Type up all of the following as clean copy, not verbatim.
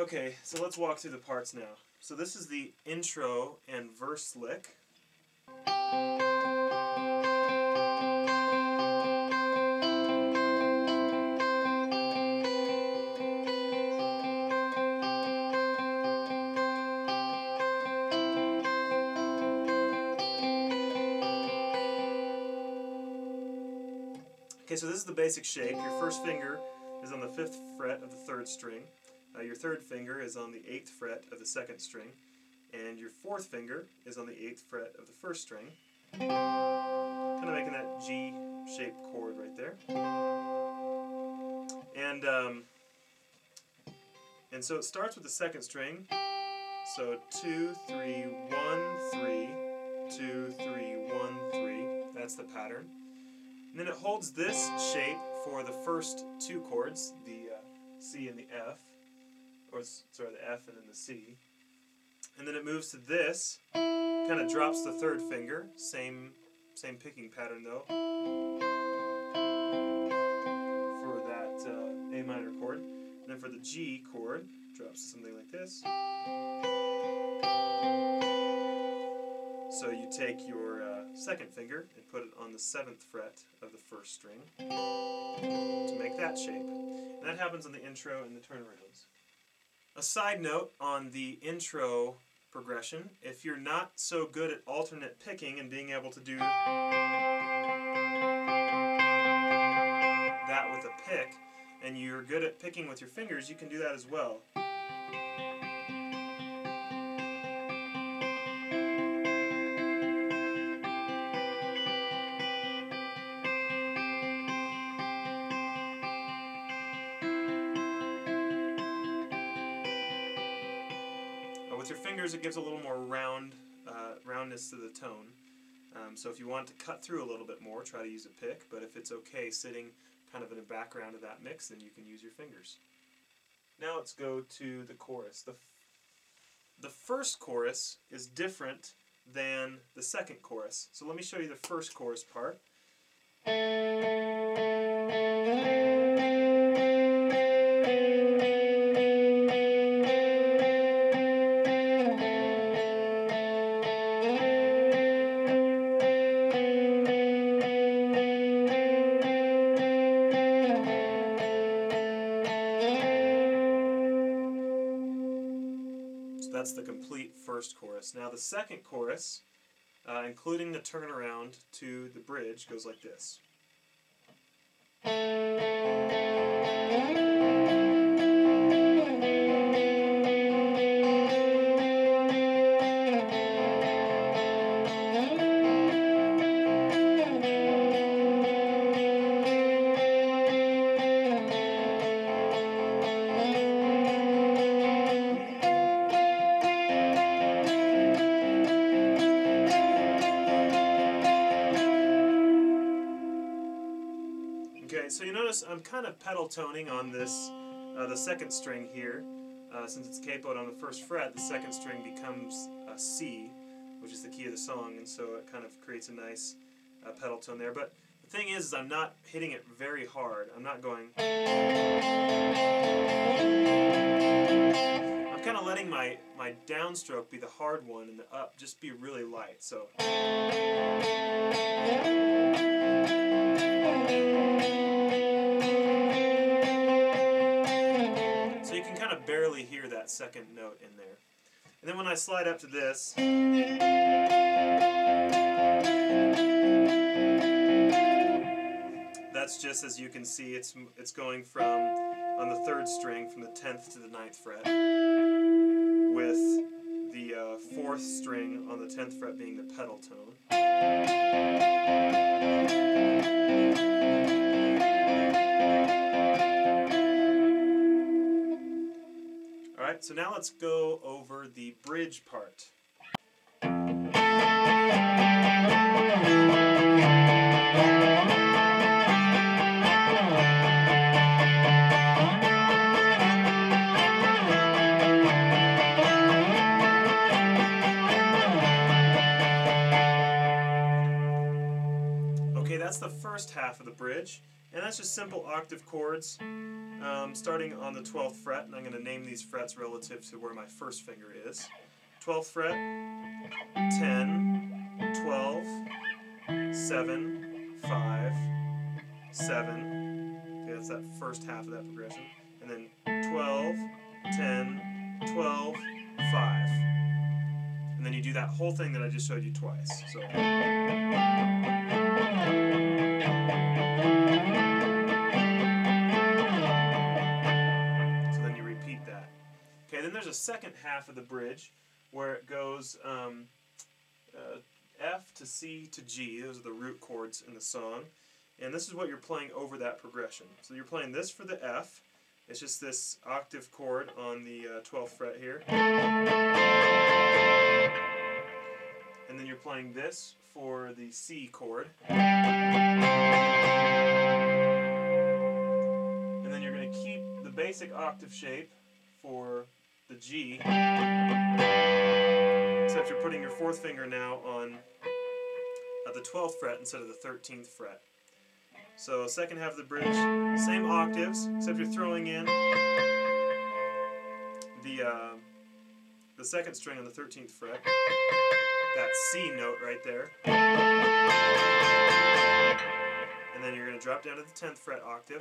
Okay, so let's walk through the parts now. So this is the intro and verse lick. Okay, so this is the basic shape. Your first finger is on the 5th fret of the 3rd string. Your 3rd finger is on the 8th fret of the 2nd string. And your 4th finger is on the 8th fret of the 1st string. Kind of making that G-shaped chord right there. And so it starts with the 2nd string. So 2, 3, 1, 3, 2, 3, 1, 3. That's the pattern. And then it holds this shape for the first 2 chords, the C and the F, or sorry, the F and then the C. And then it moves to this, kind of drops the 3rd finger, same picking pattern though, for that A minor chord. And then for the G chord, drops to something like this. So you take your 2nd finger and put it on the 7th fret of the 1st string to make that shape. And that happens on the intro and the turnarounds. A side note on the intro progression, if you're not so good at alternate picking and being able to do that with a pick, and you're good at picking with your fingers, you can do that as well. With your fingers, it gives a little more roundness to the tone. So if you want to cut through a little bit more, try to use a pick. But if it's okay sitting kind of in the background of that mix, then you can use your fingers. Now let's go to the chorus. The first chorus is different than the 2nd chorus. So let me show you the first chorus part. That's the complete first chorus. Now the 2nd chorus, including the turnaround to the bridge, goes like this. Okay, so you notice I'm kind of pedal toning on this, the 2nd string here. Since it's capoed on the 1st fret, the 2nd string becomes a C, which is the key of the song, and so it kind of creates a nice pedal tone there. But the thing is I'm not hitting it very hard. I'm not going... I'm kind of letting my downstroke be the hard one and the up just be really light. So... barely hear that 2nd note in there. And then when I slide up to this, that's just, as you can see, it's going from, on the 3rd string, from the 10th to the 9th fret, with the 4th string on the 10th fret being the pedal tone. Alright, so now let's go over the bridge part. Okay, that's the first half of the bridge, and that's just simple octave chords. starting on the 12th fret, and I'm going to name these frets relative to where my first finger is. 12th fret, 10, 12, 7, 5, 7. Okay, that's that first half of that progression. And then 12, 10, 12, 5. And then you do that whole thing that I just showed you twice. So then you repeat that. Okay, then there's a second half of the bridge where it goes F to C to G. Those are the root chords in the song. And this is what you're playing over that progression. So you're playing this for the F. It's just this octave chord on the 12th fret here. And then you're playing this for the C chord. And then you're going to keep the basic octave shape for the G, except you're putting your fourth finger now on the 12th fret instead of the 13th fret. So second half of the bridge, same octaves, except you're throwing in the second string on the 13th fret, that C note right there, and then you're going to drop down to the 10th fret octave,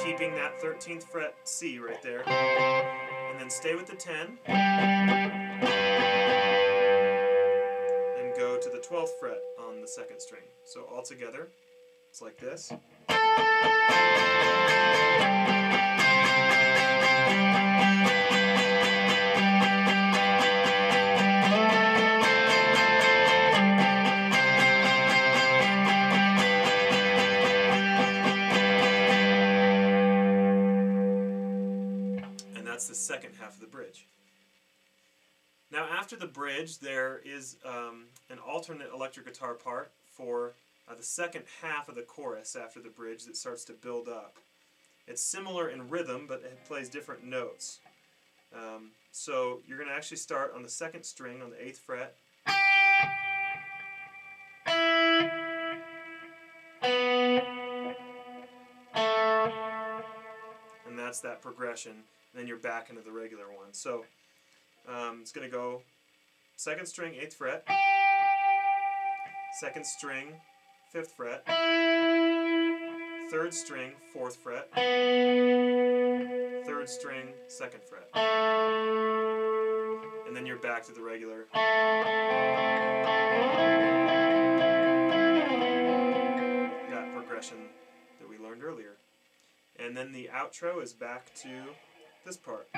keeping that 13th fret C right there, and then stay with the 10, and go to the 12th fret on the second string. So all together, it's like this. And that's the second half of the bridge. Now after the bridge, there is an alternate electric guitar part for the second half of the chorus after the bridge that starts to build up. It's similar in rhythm, but it plays different notes. So you're going to actually start on the second string on the 8th fret. And that's that progression. And then you're back into the regular one. So it's going to go second string, 8th fret, second string, 5th fret, third string, 4th fret, third string, 2nd fret. And then you're back to the regular. That progression that we learned earlier. And then the outro is back to this part.